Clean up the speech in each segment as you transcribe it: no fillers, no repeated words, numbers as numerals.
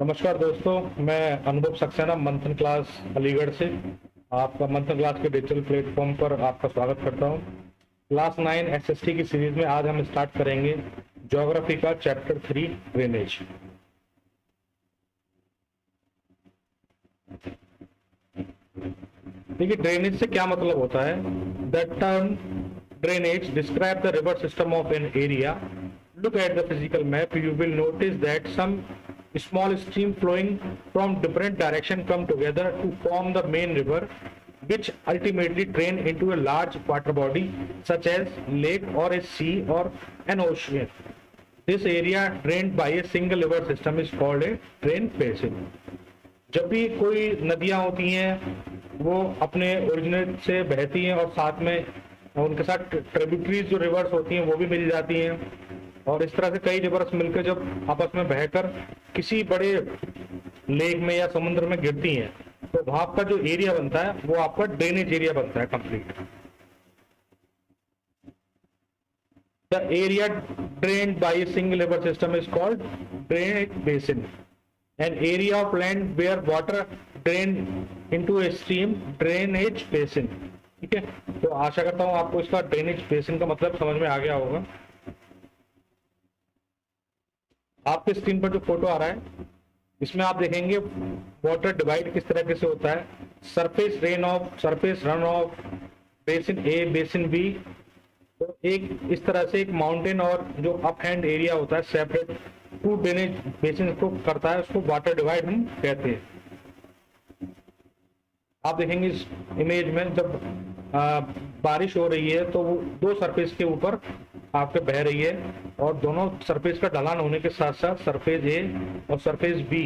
नमस्कार दोस्तों, मैं अनुभव सक्सेना मंथन क्लास अलीगढ़ से आपका मंथन क्लास के डिजिटल प्लेटफॉर्म पर आपका स्वागत करता हूं। क्लास 9 एसएसटी की सीरीज में आज हम स्टार्ट करेंगे ज्योग्राफी का चैप्टर 3 ड्रेनेज। देखिए, ड्रेनेज से क्या मतलब होता है। The term drainage describe the river system of an area. Look at the physical map, you will notice that some small stream flowing from different direction come together to form the main river, which ultimately drain into a large water body such as lake or a sea or an ocean. This area drained by a single river system is called a drain basin. जब भी कोई नदियां होती हैं वो अपने originate से बहती हैं और साथ में उनके साथ ट्रिब्यूटरीज जो रिवर्स होती हैं वो भी मिल जाती हैं, और इस तरह से कई रिवर्स मिलकर जब आपस में बहकर किसी बड़े लेक में या समुद्र में गिरती हैं तो वहां का जो एरिया बनता है वो आपका ड्रेनेज एरिया बनता है complete. The area drained by a single river system is called drainage basin. An area of land where water drain into a stream, drainage basin. ठीक है, तो आशा करता हूं आपको इसका ड्रेनेज बेसिन का मतलब समझ में आ गया होगा। आपके स्क्रीन पर जो फोटो आ रहा है इसमें आप देखेंगे वाटर डिवाइड किस तरीके से होता है। Surface runoff, basin A, basin B. तो एक इस तरह से एक माउंटेन और जो अप हैंड एरिया होता है सेपरेट टू ड्रेनेज बेसिन को करता है, उसको वाटर डिवाइड हम कहते हैं। आप देखेंगे इस इमेज में जब बारिश हो रही है तो वो दो सरफेस के ऊपर आपके बह रही है, और दोनों सरफेस का ढलान होने के साथ साथ सरफेस ए और सरफेस बी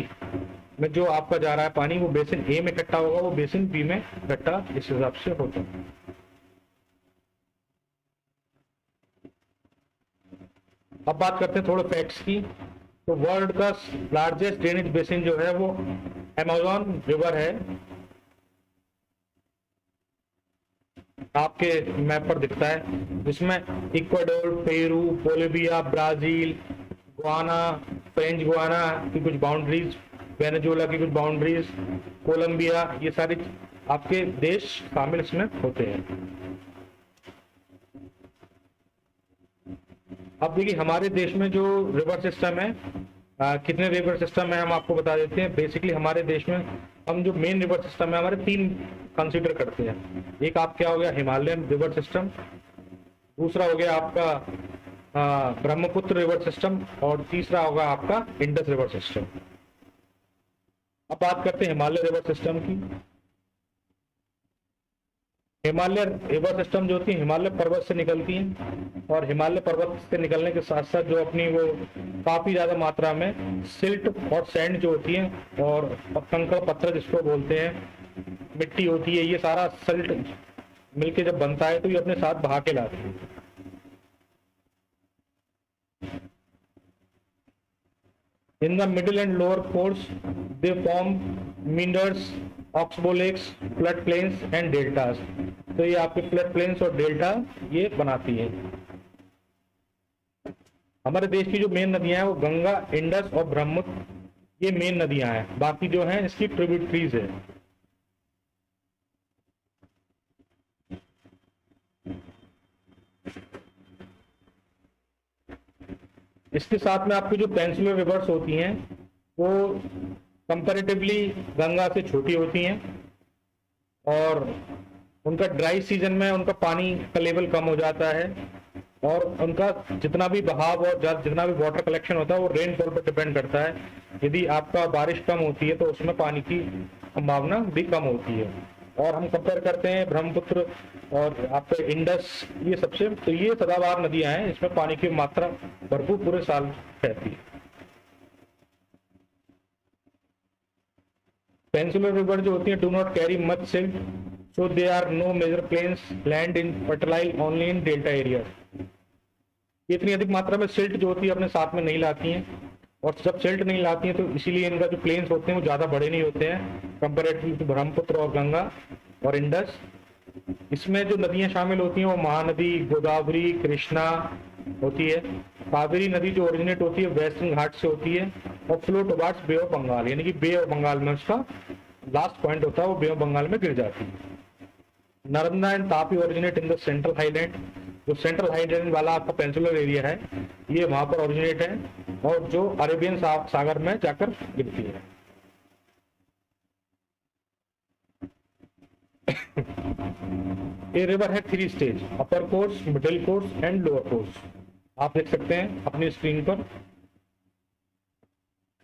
में जो आपका जा रहा है पानी वो बेसिन ए में इकट्ठा होगा, वो बेसिन बी में इकट्ठा इस हिसाब से होता है। अब बात करते हैं थोड़े फैक्ट्स की। तो वर्ल्ड का लार्जेस्ट ड्रेनेज बेसिन जो है वो अमेज़न रिवर है, आपके मैप पर दिखता है, जिसमें Ecuador, Peru, Bolivia, Brazil, Guana, French Guana की कुछ बाउंड्रीज, वेनेजुएला की कुछ बाउंड्रीज, कोलंबिया, ये सारे आपके देश शामिल इसमें होते हैं। अब देखिए हमारे देश में जो रिवर सिस्टम है, कितने रिवर सिस्टम है हम आपको बता देते हैं। बेसिकली हमारे देश में हम जो मेन रिवर सिस्टम है हमारे तीन कंसीडर करते हैं। एक आप क्या हो गया हिमालयन रिवर सिस्टम, दूसरा हो गया आपका ब्रह्मपुत्र रिवर सिस्टम, और तीसरा होगा आपका इंडस रिवर सिस्टम। अब बात करते हैं हिमालय रिवर सिस्टम की। हिमालय रिवर सिस्टम जो होती है हिमालय पर्वत से निकलती हैं, और हिमालय पर्वत से निकलने के साथ साथ जो अपनी वो काफी ज्यादा मात्रा में सिल्ट और सैंड जो होती है और कंकड़ पत्थर जिसको बोलते हैं, मिट्टी होती है, ये सारा सिल्ट मिलके जब बनता है तो ये अपने साथ बहा के लाती है। In the middle and lower course, they form meanders, oxbow lakes, flood plains and deltas. तो ये आपके फ्लड प्लेन्स और डेल्टा ये बनाती है। हमारे देश की जो मेन नदियां हैं वो गंगा, इंडस और ब्रह्मपुत्र, ये मेन नदियां हैं। बाकी जो हैं इसकी ट्रिब्यूटरीज है। इसके साथ में आपकी जो पेनिनसुलर रिवर्स होती हैं वो कंपैरेटिवली गंगा से छोटी होती हैं, और उनका ड्राई सीजन में उनका पानी का लेवल कम हो जाता है, और उनका जितना भी बहाव और जितना भी वाटर कलेक्शन होता है वो रेनफॉल पर डिपेंड करता है। यदि आपका बारिश कम होती है तो उसमें पानी की संभावना भी कम होती है। और हम कंपेयर करते हैं ब्रह्मपुत्र और आपके इंडस, ये सबसे, तो ये सदाबहार नदियां हैं, इसमें पानी की मात्रा भरपूर पूरे साल रहती है। पेनिनसुलर रिवर जो होती है do not carry much silt, so there are no major plains land in fertile only in delta areas. इतनी अधिक मात्रा में सिल्ट जो होती है अपने साथ में नहीं लाती हैं, और जब सिल्ट नहीं लाती हैं तो इसीलिए इनका जो प्लेन्स होते हैं वो ज्यादा बड़े नहीं होते हैं कंपैरेटिवली टू ब्रह्मपुत्र और गंगा और इंडस। इसमें जो नदियां शामिल होती हैं वो महानदी, गोदावरी, कृष्णा होती है। कावेरी नदी जो ओरिजिनेट होती है वेस्टर्न घाट से होती है, और flow towards Bay of Bengal, यानी कि बे ऑफ बंगाल में उसका लास्ट पॉइंट होता है, वो बे ऑफ बंगाल में गिर जाती है। Narmada and Tapi originate in the central highland, जो सेंट्रल हाईलैंड वाला आपका पेनिनसुलर एरिया है ये वहां पर ओरिजिनेट है, और जो अरेबियन सागर में जाकर गिरती है। ये रिवर है 3 stage, upper course, middle course and lower course. आप देख सकते हैं अपनी स्क्रीन पर।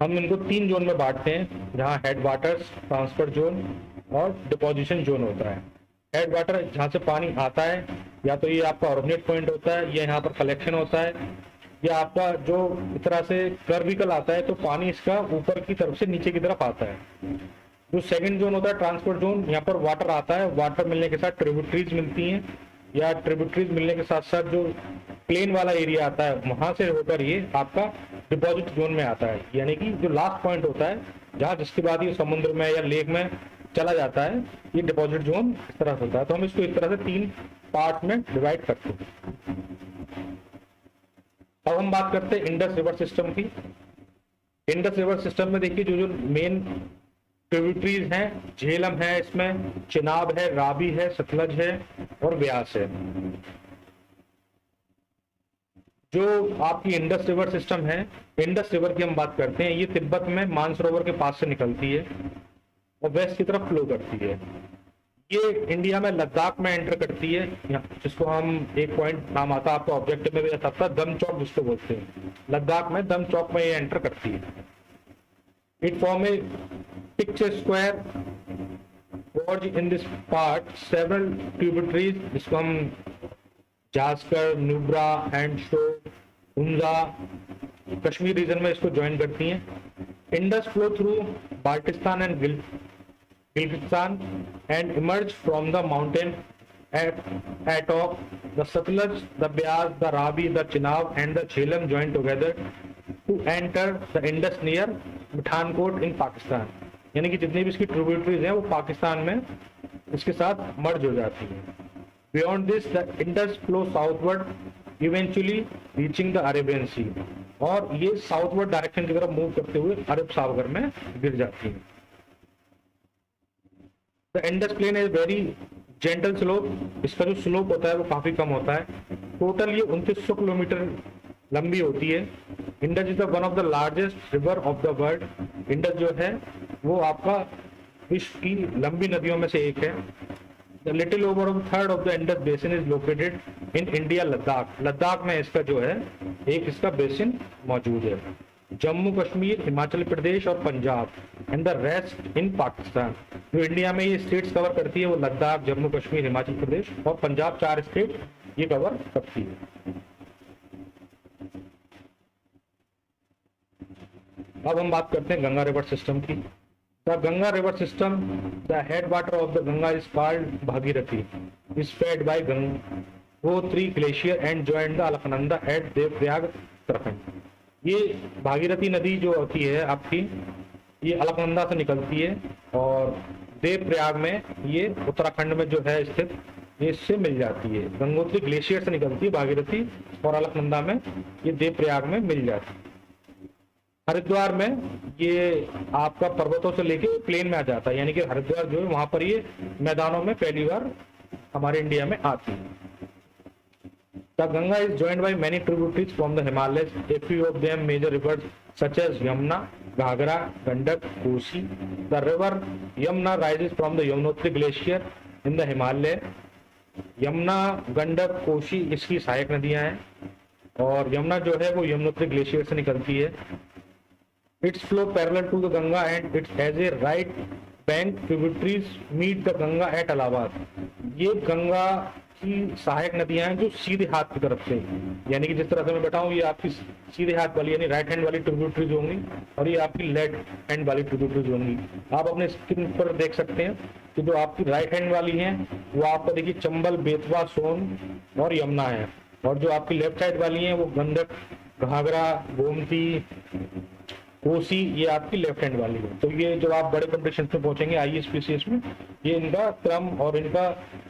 हम इनको 3 जोन में बांटते हैं, जहां हेड वाटर्स, ट्रांसफर जोन और डिपोजिशन जोन होता है। हेड वाटर जहाँ से पानी आता है, या तो ये आपका ओरिजिनेट पॉइंट होता है, या यहाँ पर कलेक्शन होता है, या आपका जो इस तरह से कर्विकल आता है, तो पानी इसका ऊपर की तरफ से नीचे की तरफ आता है। जो सेकंड जोन होता है ट्रांसपोर्ट जोन, यहाँ पर वाटर आता है, वाटर मिलने के साथ ट्रिब्यूटरीज मिलती हैं, या ट्रिब्यूटरीज मिलने के साथ साथ जो प्लेन वाला एरिया आता है वहां से होकर ये आपका डिपॉजिट जोन में आता है, यानी कि जो लास्ट पॉइंट होता है जहाँ जिसके बाद ये समुद्र में या लेक में चला जाता है, ये डिपॉजिट जोन इस तरह से होता है। तो हम इसको इस तरह से 3 पार्ट में डिवाइड करते हैं। अब हम बात करते हैं इंडस रिवर सिस्टम की। इंडस रिवर सिस्टम में देखिए जो मेन ट्रिब्यूटरीज हैं, झेलम है, इसमें चिनाब है, रावी है, सतलज है और व्यास है। जो आपकी इंडस रिवर सिस्टम है, इंडस रिवर की हम बात करते हैं, ये तिब्बत में मानसरोवर के पास से निकलती है और वेस्ट की तरफ फ्लो करती है। ये इंडिया में लद्दाख में एंटर करती है, जिसको हम एक पॉइंट नाम आता है आपका ऑब्जेक्टिव में भी आता था, दम चौक जिसको बोलते हैं। लद्दाख में दम चौक में ये एंटर करती है। It form a picturesque gorge in this part several tributaries, जिसको हम जास्कर, नुब्रा एंड शो, हुंजा, कश्मीर रीजन में इसको ज्वाइन करती हैं। Indus flow through Baltistan and Gilgit and emerge from the mountain at of the Satluj, the Beas, the Ravi, the Chenab and the Jhelum join together to enter the Indus near Pathankot in Pakistan। यानी कि जितनी भी इसकी tributaries हैं वो पाकिस्तान में इसके साथ मर्ज हो जाती है। Beyond this the Indus flow southward eventually reaching the Arabian sea, और ये साउथवर्ड डायरेक्शन की तरफ मूव करते हुए अरब सागर में गिर जाती है। The Indus plain is very gentle slope, इसका जो स्लोप होता है वो काफी कम होता है। टोटल ये 2900 किलोमीटर लंबी होती है। Indus is one of the largest river of the world. Indus जो है वो आपका विश्व की लंबी नदियों में से एक है। The little over of third of the Indus basin is located in India Ladakh. Ladakh में इसका जो है एक इसका बेसिन मौजूद है। जम्मू कश्मीर, हिमाचल प्रदेश और Punjab and the rest in Pakistan. जो इंडिया में ये स्टेट्स कवर करती है वो लद्दाख, जम्मू कश्मीर, हिमाचल प्रदेश और पंजाब, 4 स्टेट ये कवर करती है। अब हम बात करते हैं गंगा रिवर सिस्टम की। The Ganga river system, the headwater of the Ganga is called Bhagirathi, is fed by Gangotri glacier and joined the Alaknanda at Devprayag Uttarakhand. ये भागीरथी नदी जो होती है आपकी, ये अलकनंदा से निकलती है और देवप्रयाग में ये उत्तराखंड में जो है स्थित, ये इससे मिल जाती है। गंगोत्री ग्लेशियर से निकलती है भागीरथी और अलकनंदा में ये देवप्रयाग में मिल जाती है। हरिद्वार में ये आपका पर्वतों से लेके प्लेन में आ जाता है, यानी कि हरिद्वार जो है वहां पर ये मैदानों में पहली बार हमारे इंडिया में आती है। The Ganga is joined by many tributaries from the Himalayas. A few of them major rivers such as Yamuna, Ghagra, Gandak, Kosi. The river Yamuna rises from the Yamunotri glacier in the Himalaya. Yamuna, Gandak, Kosi इसकी सहायक नदियां हैं और यमुना जो है वो Yamunotri glacier से निकलती है। Its flow parallel to the Ganga and it has a right bank. Tributaries meet the Ganga at Allahabad. ये गंगा की सहायक नदियां हैं जो सीधे हाथ की तरफ से, यानी कि जिस तरह से मैं बताऊं ये आपकी सीधे हाथ वाली यानी राइट हैंड वाली ट्रिब्यूटरीज होंगी और ये आपकी लेफ्ट हैंड वाली ट्रिब्यूटरीज होंगी। आप अपने स्क्रीन पर देख सकते हैं कि जो आपकी राइट हैंड वाली हैं वो आपको देखिए चंबल, बेतवा, सोन और यमुना है, और जो आपकी लेफ्ट साइड वाली हैं वो गंडक, घाघरा, गोमती, कोसी, ये आपकी लेफ्ट हैंड वाली है। तो ये जब आप बड़े कंपटीशन में पहुंचेंगे ISPCS में, ये इनका क्रम और इनका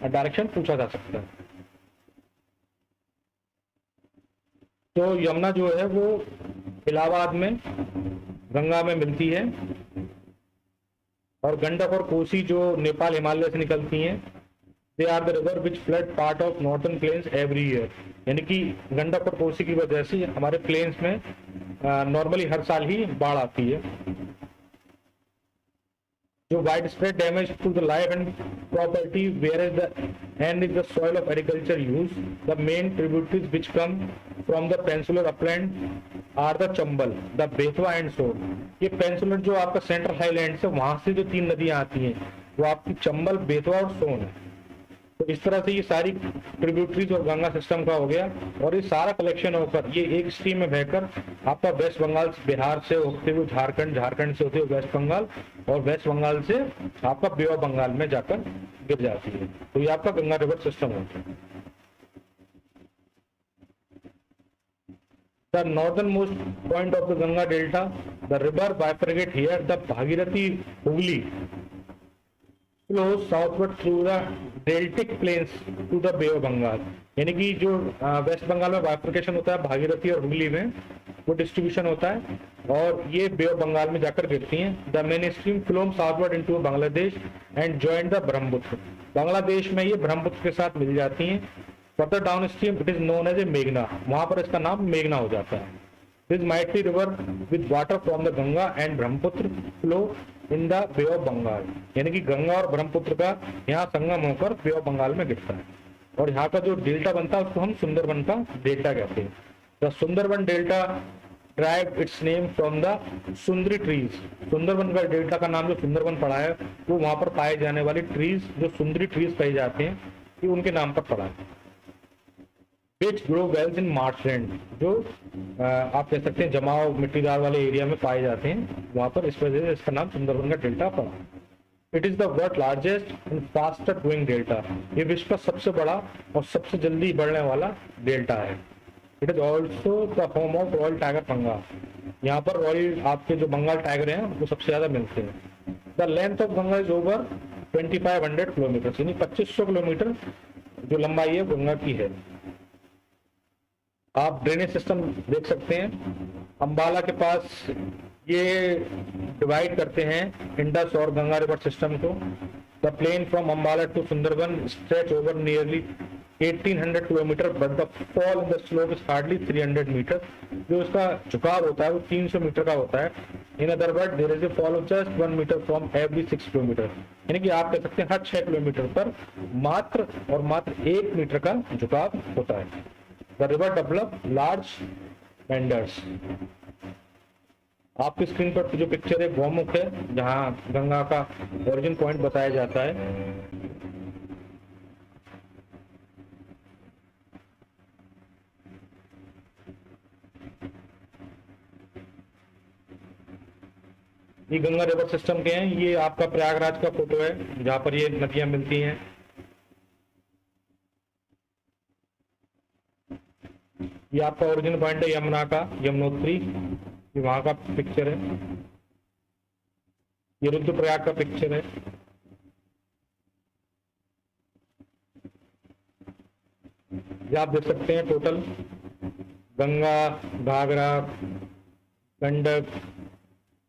डायरेक्शन पूछा जा सकता है। तो यमुना जो है वो इलाहाबाद में गंगा में मिलती है, और गंडक और कोसी जो नेपाल हिमालय से निकलती हैं, they are the river which flood part of northern plains every year. यानी कि गंडक और कोसी की वजह से हमारे प्लेन्स में नॉर्मली हर साल ही बाढ़ आती है। जो widespread damage to the life and property where is the and is the soil of agriculture use, the main tributaries which come from the peninsular upland are the Chambal, the Betwa and Son. ये peninsular जो आपका central highland से, वहां से जो 3 नदियां आती हैं वो आपकी चंबल, बेतवा और सोन है। तो इस तरह से ये सारी ट्रिब्यूटरीज और गंगा सिस्टम का हो गया, और ये सारा कलेक्शन होकर ये एक स्ट्रीम में बहकर आपका वेस्ट बंगाल, बिहार से होते हुए झारखंड, झारखंड से होते हुए वेस्ट बंगाल, और वेस्ट बंगाल से आपका बे ऑफ बंगाल में जाकर गिर जाती है। तो ये आपका गंगा रिवर सिस्टम होता है। The northernmost point of the Ganga Delta, the river bifurcates here. The Bhagirathi Hooghly flows southward through the deltic plains to the Bay of Bengal. यानी कि जो वेस्ट बंगाल में बाइफर्केशन होता है भागीरथी और हुगली में, वो डिस्ट्रीब्यूशन होता है और ये बे ऑफ बंगाल में जाकर गिरती हैं। The main stream phloem southward into Bangladesh and join the Brahmaputra. Bangladesh में ये ब्रह्मपुत्र के साथ मिल जाती हैं। Further down stream it is known as a मेघना, वहां पर इसका नाम मेघना हो जाता है। This mighty river with water from the Ganga and Brahmaputra flow in the Bay of Bengal. यानी कि गंगा और ब्रह्मपुत्र का यहाँ संगम होकर बे ऑफ बंगाल में गिरता है, और यहाँ का जो डेल्टा बनता है उसको हम सुंदरबन का डेल्टा कहते हैं। The Sundarban delta drive it's name from the Sundari trees. Sundarban का डेल्टा का नाम जो सुंदरबन पड़ा है वो वहां पर पाए जाने वाली ट्रीज, जो सुंदरी ट्रीज कहे जाते हैं, ये उनके नाम पर पड़ा है। Which grow wells in marshland, जो आप कह सकते हैं जमाव मिट्टीदार वाले एरिया में पाए जाते हैं, वहां पर इस वजह से इसका नाम सुंदरबन का डेल्टा पड़ा। It is the world largest and faster growing delta. ये विश्व का सबसे बड़ा और सबसे जल्दी बढ़ने वाला डेल्टा है। It is also the home of royal tiger पंगा। यहाँ पर रॉयल आपके जो बंगाल टाइगर हैं वो सबसे ज्यादा मिलते हैं। The length of Ganga is over 2500 kilometre, यानी 2500 किलोमीटर जो लंबाई है गंगा की है। आप ड्रेनेज सिस्टम देख सकते हैं, अंबाला के पास ये डिवाइड करते हैं इंडस और गंगा रिवर सिस्टम को। The plain from Ambala to Sundarban stretch over nearly 1800 kilometre, but the fall in the slope is hardly 300 metre. जो उसका झुकाव होता है वो 300 मीटर का होता है। In other word there is a fall of just 1 metre from every 6 kilometre. यानी कि आप कह सकते हैं हर 6 किलोमीटर पर मात्र और मात्र 1 मीटर का झुकाव होता है। The river develop large meanders। आपकी स्क्रीन पर जो पिक्चर है गौमुख है, जहां गंगा का ओरिजिन पॉइंट बताया जाता है। ये गंगा रिवर सिस्टम के हैं। ये आपका प्रयागराज का फोटो है जहां पर ये नदियां मिलती हैं। ये आपका ओरिजिन पॉइंट है यमुना का, यमुनोत्री, ये वहां का पिक्चर है। ये रुद्रप्रयाग का पिक्चर है। ये आप देख सकते हैं टोटल गंगा, घाघरा, गंडक,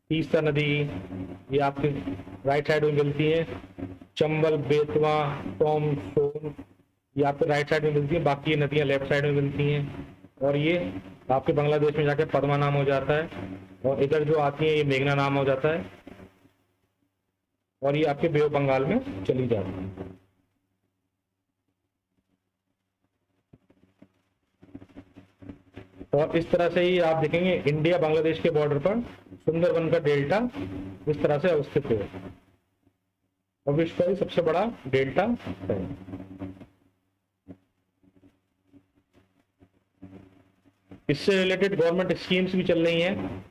तीस्ता नदी ये आपके राइट साइड में मिलती है। चंबल, बेतवा, टोम, सोन ये आपको राइट साइड में मिलती है। बाकी ये नदियां लेफ्ट साइड में मिलती हैं, और ये आपके बांग्लादेश में जाकर पद्मा नाम हो जाता है, और इधर जो आती है ये मेघना नाम हो जाता है, और ये आपके बे ऑफ बंगाल में चली जाती है। और इस तरह से ही आप देखेंगे इंडिया बांग्लादेश के बॉर्डर पर सुंदरबन का डेल्टा इस तरह से अवस्थित है, और विश्व का सबसे बड़ा डेल्टा है। इससे रिलेटेड गवर्नमेंट स्कीम्स भी चल रही हैं।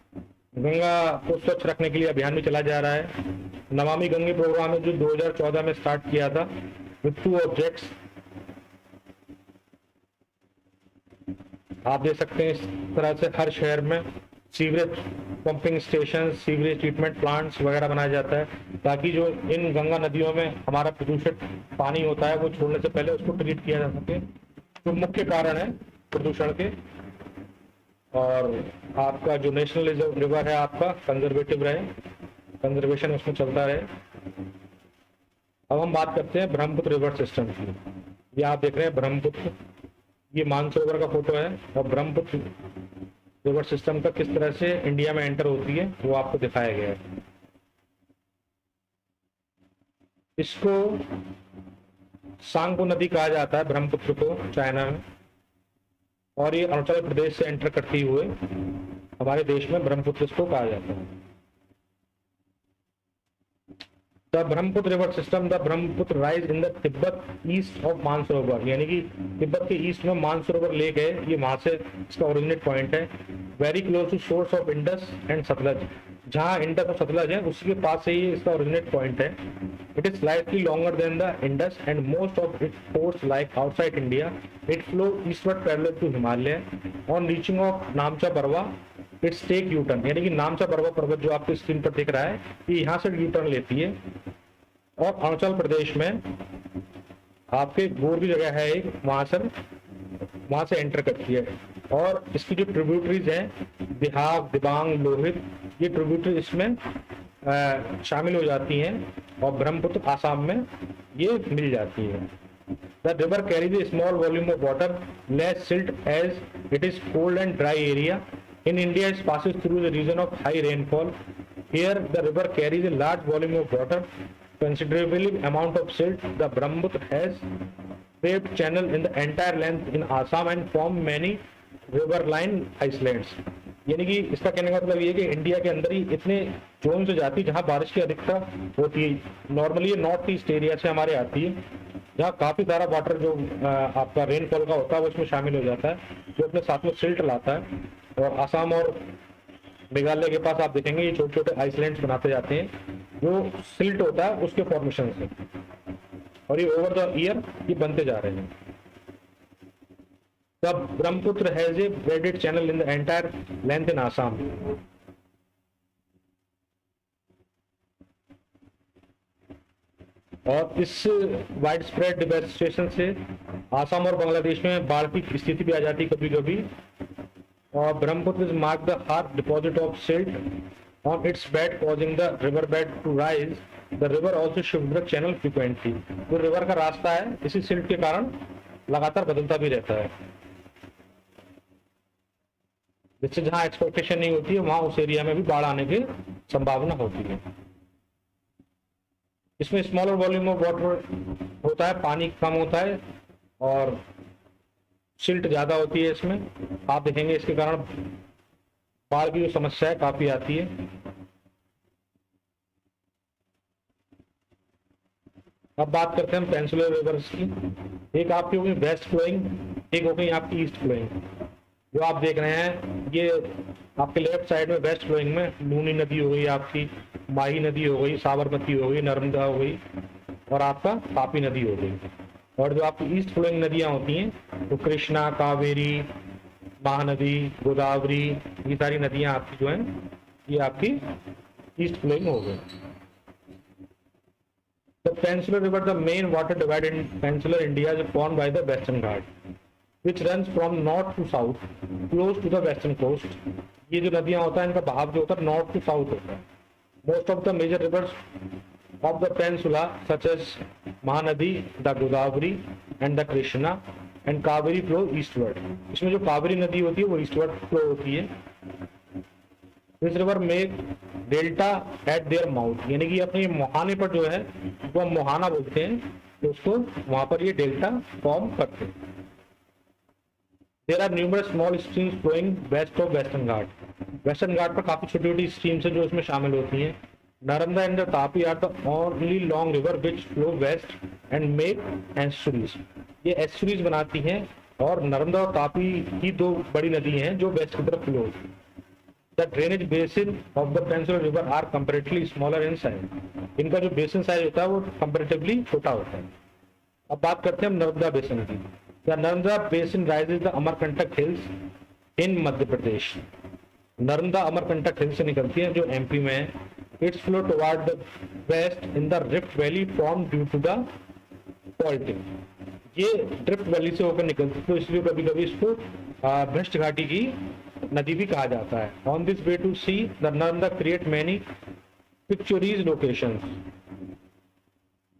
गंगा को स्वच्छ रखने के लिए अभियान भी चला जा रहा है। नमामि गंगे प्रोग्राम है जो 2014 में स्टार्ट किया था विद 2 ऑब्जेक्ट्स। आप देख सकते हैं इस तरह से हर शहर में sewerage pumping station, sewerage treatment plants वगैरह बनाया जाता है, ताकि जो इन गंगा नदियों में हमारा प्रदूषित पानी होता है वो छोड़ने से पहले उसको ट्रीट किया जा सके, जो मुख्य कारण है प्रदूषण के। और आपका जो नेशनल रिवर है आपका कंजर्वेटिव रहे, कंजर्वेशन उसमें चलता रहे। अब हम बात करते हैं ब्रह्मपुत्र रिवर सिस्टम की। ये आप देख रहे हैं ब्रह्मपुत्र, ये मानसरोवर का फोटो है, और ब्रह्मपुत्र रिवर सिस्टम का किस तरह से इंडिया में एंटर होती है वो आपको दिखाया गया है। इसको सांगपो नदी कहा जाता है, ब्रह्मपुत्र को, चाइना में, और ये अरुणाचल प्रदेश से एंटर करते हुए हमारे देश में ब्रह्मपुत्र इसको कहा जाता है। The Brahmaputra river system, the Brahmaputra rise in the Tibet east of Mansarovar, यानी कि तिब्बत के ईस्ट में मानसरोवर लेक है, ये वहां से इसका ओरिजिनेट पॉइंट है। Very close to source of Indus and Sutlej, जहां इंडस और सतलज है उसी के पास से ही इसका ओरिजिनेट पॉइंट है। It is slightly longer than the Indus and most of it force like outside India. It flow eastward parallel to Himalaya. On reaching of Namcha Barwa it's take U turn, यानी कि नामचा बरवा पर्वत जो आपको स्क्रीन पर दिख रहा है ये यहाँ से यू टर्न लेती है, और अरुणाचल प्रदेश में आपके गोर की जगह है एक, वहां से एंटर करती है। और इसकी जो ट्रिब्यूटरीज हैं बिहार, दिबांग, लोहित, ये ट्रिब्यूटरी इसमें शामिल हो जाती हैं, और ब्रह्मपुत्र आसाम में ये मिल जाती है। The river carries a small volume of water, less silt as it is cold and dry area. In India, it passes through the region of high rainfall. Here, the river carries a large volume of water, considerable amount of silt. The Brahmaputra has paved channel in the entire length in Assam and form many riverine islands. यानी कि इसका कहने का मतलब ये है कि India के अंदर ही इतने जोन से जाती है जहाँ बारिश की अधिकता होती है। नॉर्मली ये नॉर्थ ईस्ट एरिया से हमारे आती है, जहाँ काफी सारा वाटर जो आपका रेनफॉल का होता है वो इसमें शामिल हो जाता है, जो अपने साथ में सिल्ट लाता है। और आसाम और मेघालय के पास आप देखेंगे ये छोटे छोटे आइसलैंड्स बनाते जाते हैं जो सिल्ट होता है उसके फॉर्मेशन से, और ये ओवर द ईयर ये बनते जा रहे हैं। The Brahmaputra has a braided channel in the entire length in Assam. और इस वाइड स्प्रेड डिवेस्टेशन से आसाम और बांग्लादेश में बाढ़ की स्थिति भी आ जाती है कभी कभी। और Brahmaputra is marked the hard deposit of silt on its bed, causing the river bed to rise. The river also shifts the channel frequently. जो रिवर का रास्ता है इसी सिल्ट के कारण लगातार बदलता भी रहता है, जिससे जहां एक्सपेक्टेशन नहीं होती है वहां उस एरिया में भी बाढ़ आने की संभावना होती है। इसमें स्मॉलर वॉल्यूम ऑफ वाटर होता है, पानी कम होता है और सिल्ट ज्यादा होती है इसमें। आप देखेंगे इसके कारण बाढ़ की जो समस्या है काफी आती है। अब बात करते हैं हम पेनिनसुलर रिवर्स की। एक आपकी होगी वेस्ट फ्लोइंग, एक हो गई आपकी ईस्ट फ्लोइंग। जो आप देख रहे हैं ये आपके लेफ्ट साइड में वेस्ट फ्लोइंग में लूनी नदी हो गई, आपकी माही नदी हो गई, साबरमती हो गई, नर्मदा हो गई, और आपका तापी नदी हो गई। और जो आपकी ईस्ट फ्लोइंग नदियां होती हैं तो कृष्णा, कावेरी, महानदी, गोदावरी, ये सारी नदियां आपकी जो हैं ये आपकी ईस्ट फ्लोइंग हो गई। The peninsular river, the main water divide in peninsular India is formed by the western Ghat which runs from north to south close to the western coast. ये जो नदियां होता है इनका बहाव जो होता है नॉर्थ टू साउथ होता है। Most of the major rivers of the peninsula such as Mahanadi, the Godavari and the Krishna and Kaveri flow eastward. इसमें जो कावेरी नदी होती है वो ईस्टवर्ड फ्लो होती है। This river make delta at their mouth, यानी कि अपने मुहाने पर जो है वो हम मुहाना बोलते हैं, तो उसको वहां पर ये डेल्टा फॉर्म करते हैं। There are numerous small streams flowing west of Western Ghat. Western Ghat पर काफी छोटी छोटी स्ट्रीम्स है जो इसमें शामिल होती हैं। Naranda and the Tapi are the only long river which flow west and make estuaries. ये estuaries बनाती हैं, और नर्मदा और तापी की दो बड़ी नदी हैं जो वेस्ट की तरफ फ्लो होती हैं। The drainage basin of the Peninsular River are comparatively smaller in size. इनका जो बेसिन साइज होता है वो comparatively छोटा होता है। अब बात करते हैं हम नर्मदा बेसिन की। The Narmada basin rises the Amarkantak hills in Madhya Pradesh. Narmada Amarkantak हिल से निकलती है जो एमपी में है। Its flow toward the west in the Rift Valley formed due to the faulting. ये ड्रिफ्ट वैली से होकर निकलती है, तो इसलिए कभी कभी इसको भ्रष्ट घाटी की नदी भी कहा जाता है। On this way to see the Narmada create many picturesque locations.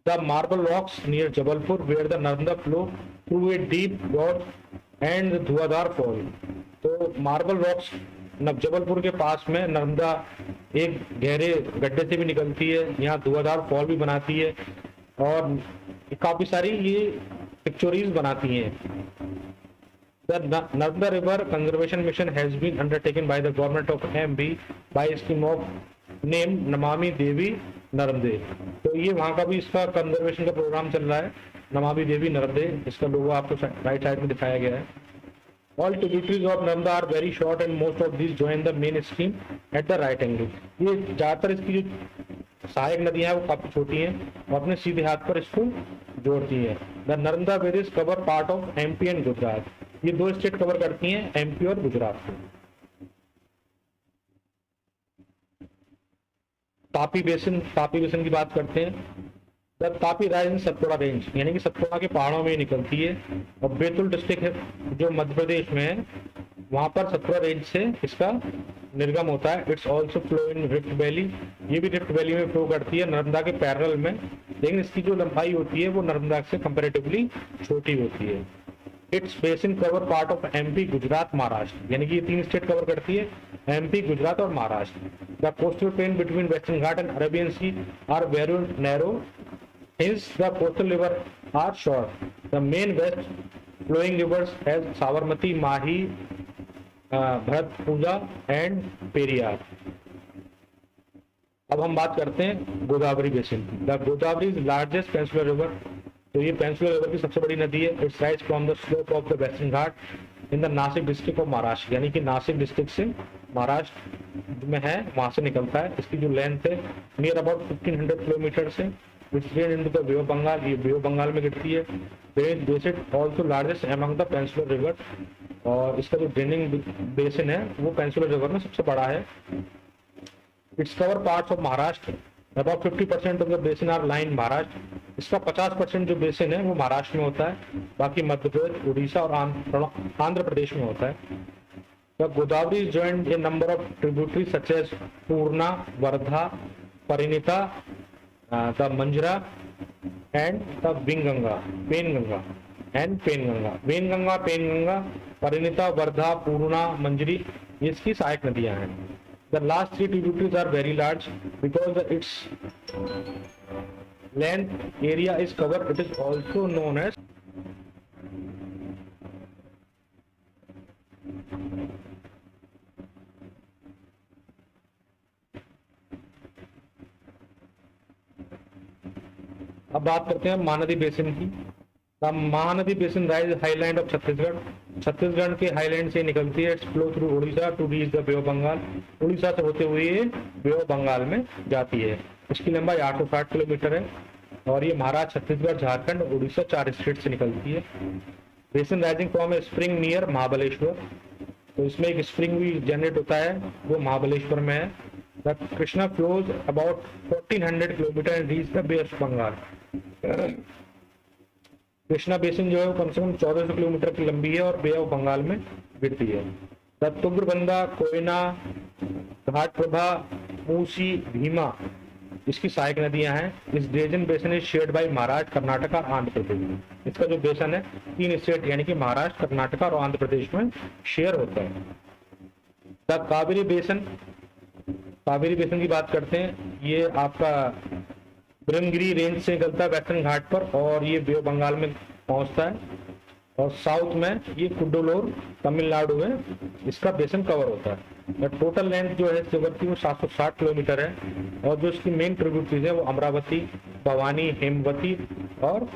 The marble rocks near Jabalpur where the Narmada flow through a deep gorge and Dhuandhar fall. तो मार्बल रॉक्स जबलपुर के पास में नर्मदा एक गहरे गड्ढे से भी निकलती है, यहाँ धुआंधार फॉल भी बनाती है और काफी सारी ये पिक्चरीज बनाती हैं। The Narmada River Conservation Mission has been undertaken by the government of MP by scheme of name Namami Devi नर्मदे। तो ये वहाँ का भी इसका कंजर्वेशन का प्रोग्राम चल रहा है, नमामि देवी नर्मदे। इसका लोगो आपको राइट साइड में दिखाया गया है। All tributaries of Narmada are very short and most of these join the main stream at the right angle। ये ज्यादातर इसकी जो सहायक नदियां हैं वो काफी छोटी हैं और अपने सीधे हाथ पर इसको जोड़ती हैं। The Narmada varies cover part of MP and Gujarat. ये दो स्टेट कवर करती हैं, एमपी और गुजरात को। तापी बेसिन की बात करते हैं। The Tapi rise in Satpura range, यानी कि सतपुड़ा के पहाड़ों में निकलती है और बैतूल डिस्ट्रिक्ट है जो मध्य प्रदेश में है, वहां पर सतपुड़ा रेंज से इसका निर्गम होता है। It's also flow in rift valley, ये भी रिफ्ट वैली में फ्लो करती है नर्मदा के पैरेलल में, लेकिन इसकी जो लंबाई होती है वो नर्मदा से कंपैरेटिवली छोटी होती है। It's basin cover part of MP Gujarat Maharashtra, यानी कि ये तीन स्टेट कवर करती है, एमपी गुजरात और Maharashtra. The coastal plain between western Ghat and Arabian Sea are very narrow, hence the coastal river are short. The main west flowing rivers as Sabarmati, Mahi, Bharatpuzha and Periyar। अब हम बात करते हैं Godavari basin. The Godavari is largest peninsular river, तो ये peninsular river की सबसे बड़ी नदी है। Its rise from the slope of the western Ghat in the Nashik district of Maharashtra, यानी कि नासिक डिस्ट्रिक्ट से महाराष्ट्र में है, वहां से निकलता है। इसकी जो लेंथ है नियर अबाउट 1500 किलोमीटर से, which drain into the Bay of Bengal, ये बे ऑफ बंगाल में गिरती है। Basin also largest among the peninsular river, और इसका जो ड्रेनिंग बेसिन है वो पेंसुलर रिवर में सबसे बड़ा है। It's cover parts of Maharashtra, about 50% of the basin are line Maharashtra. इसका 50% जो बेसिन है वो महाराष्ट्र में होता है, बाकी मध्य प्रदेश, उड़ीसा और आंध्र प्रदेश में होता है। The Godavari is joined a number of tributaries such as Purna, Wardha, Parinita, the Manjra and the Vinganga, Penganga and Penganga, Venganga, Penganga, Parinita, Vardha, Purna, Manjri, ये इसकी सहायक नदियां हैं। The last three tributaries are very large because its length area is covered. It is also known as अब बात करते हैं Mahanadi basin की। Mahanadi basin rise highland of Chhattisgarh, Chhattisgarh के हाईलैंड से निकलती है। It's flow through Orissa to reach the Bay of Bengal, Orissa से होते हुए ये बे ऑफ बंगाल में जाती है। इसकी लंबाई 860 किलोमीटर है और ये महाराष्ट्र, छत्तीसगढ़, झारखंड, उड़ीसा 4 स्टेट से निकलती है। Basin rising from A spring near Mahabaleshwar, तो इसमें एक स्प्रिंग भी जनरेट होता है वो महाबलेश्वर में है। The Krishna flows about 1400 kilometre and reach the Bay of Bengal. Krishna basin जो है वो कम से कम 1400 किलोमीटर की लंबी है और बे ऑफ बंगाल में गिरती है। द तुंगभद्रा, कोयना, घाटप्रभा, मूसी, भीमा इसकी सहायक नदियां हैं। इस drainage basin is shared by Maharashtra, Karnataka और आंध्र प्रदेश। इसका जो बेसन है 3 स्टेट यानी कि महाराष्ट्र, कर्नाटक और आंध्र प्रदेश में शेयर होता है। The Kaveri basin, Kaveri basin की बात करते हैं। ये आपका ब्रह्मगिरी रेंज से निकलता है वेस्टर्न घाट पर और ये बे ऑफ बंगाल में पहुंचता है और साउथ में ये कुड्डलोर तमिलनाडु में इसका बेसिन कवर होता है। टोटल लेंथ जो है इस रिवर की वो 760 किलोमीटर है और जो इसकी मेन ट्रिब्यूटरीज है वो अमरावती, भवानी, हेमवती और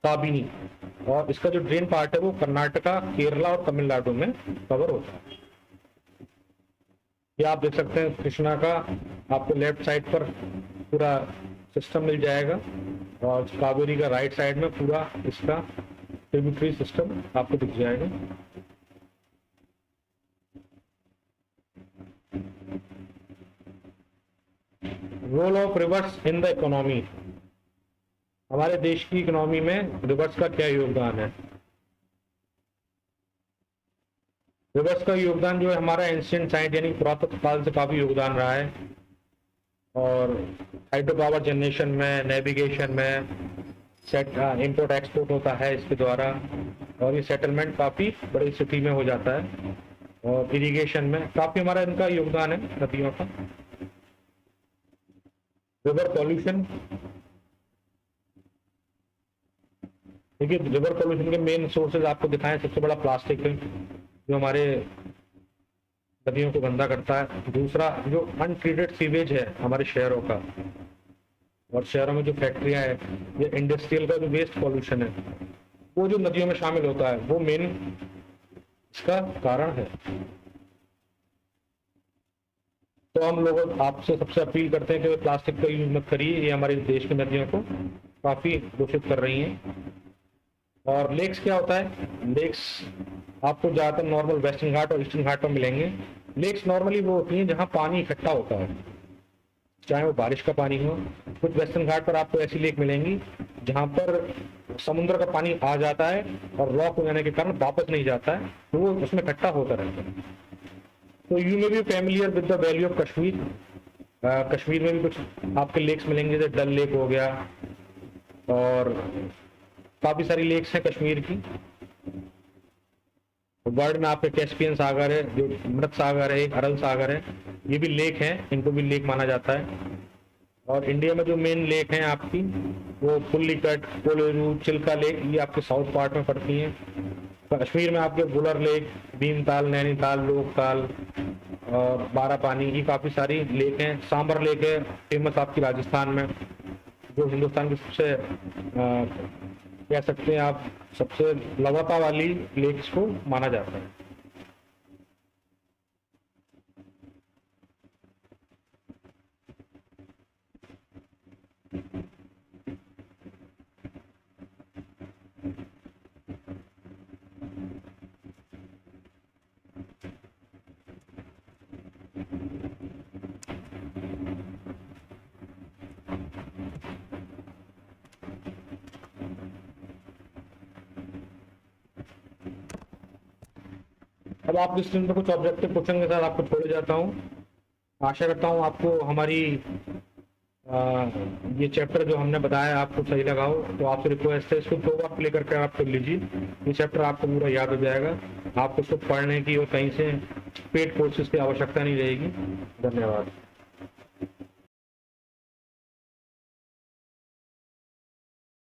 काबिनी, और इसका जो ड्रेन पार्ट है वो कर्नाटका, केरला और तमिलनाडु में कवर होता है। ये आप देख सकते हैं कृष्णा का आपको लेफ्ट साइड पर पूरा सिस्टम मिल जाएगा और कावेरी का राइट साइड में पूरा इसका ट्रिब्यूटरी सिस्टम आपको दिख जाएगा। Role of rivers in the economy, हमारे देश की इकोनॉमी में रिवर्स का क्या योगदान है। रिवर्स का योगदान जो है हमारा एंशिएंट साइंस यानी पुरातत्व काल से काफी योगदान रहा है, और हाइड्रो पावर जनरेशन में, नेविगेशन में, इंपोर्ट एक्सपोर्ट होता है इसके द्वारा, और ये सेटलमेंट काफी बड़ी सिटी में हो जाता है, और इरिगेशन में काफी हमारा इनका योगदान है नदियों का। रिवर पॉल्यूशन, देखिए रिवर पॉल्यूशन के मेन सोर्सेज आपको दिखाएं। सबसे बड़ा प्लास्टिक है जो हमारे नदियों को गंदा करता है। दूसरा जो अनट्रीटेड सीवेज है हमारे शहरों का, और शहरों में जो फैक्ट्रियां है, ये इंडस्ट्रियल का जो वेस्ट पॉल्यूशन है वो जो नदियों में शामिल होता है, वो मेन इसका कारण है। तो हम लोग आपसे सबसे अपील करते हैं कि प्लास्टिक का यूज मत करिए, ये हमारे देश की नदियों को काफी दूषित कर रही हैं। और लेक्स क्या होता है? लेक्स आपको ज्यादातर नॉर्मल वेस्टर्न घाट और ईस्टर्न घाट में मिलेंगे। लेक्स नॉर्मली वो होती हैं जहाँ पानी इकट्ठा होता है, चाहे वो बारिश का पानी हो। कुछ वेस्टर्न घाट पर आपको ऐसी लेक मिलेंगी जहाँ पर समुद्र का पानी आ जाता है और लॉक हो जाने के कारण वापस नहीं जाता है, तो वो उसमें इकट्ठा होता रहता है। तो you may be familiar with the valley of Kashmir. Kashmir में भी कुछ आपके लेक्स मिलेंगे, जैसे डल लेक हो गया, और काफी सारी लेक्स हैं कश्मीर की। वर्ल्ड में आपके कैस्पियन सागर है, जो मृत सागर है, एक अरल सागर है, ये भी लेक हैं, इनको भी लेक माना जाता है। और इंडिया में जो मेन लेक हैं आपकी, वो पुल्लिकट, कोलेरू, चिल्का लेक, ये आपके साउथ पार्ट में पड़ती हैं। कश्मीर में आपके बुलर लेक, भीमताल, नैनीताल, लोकताल और बारापानी, ये काफी सारी लेक हैं। सांबर लेक है फेमस आपकी राजस्थान में, जो हिंदुस्तान की सबसे कह सकते हैं आप सबसे लवता वाली लेक्स को माना जाता है। अब आप इस दिन पे कुछ ऑब्जेक्टिव क्वेश्चन के साथ आपको छोड़े जाता हूँ। आशा करता हूँ आपको हमारी ये चैप्टर जो हमने बताया आपको सही लगा हो। तो आपसे रिक्वेस्ट है इसको 2 बार प्ले करके आप कर लीजिए, ये चैप्टर आपको पूरा याद हो जाएगा। आपको इसको पढ़ने की और कहीं से पेड कोर्सेज की आवश्यकता नहीं रहेगी। धन्यवाद।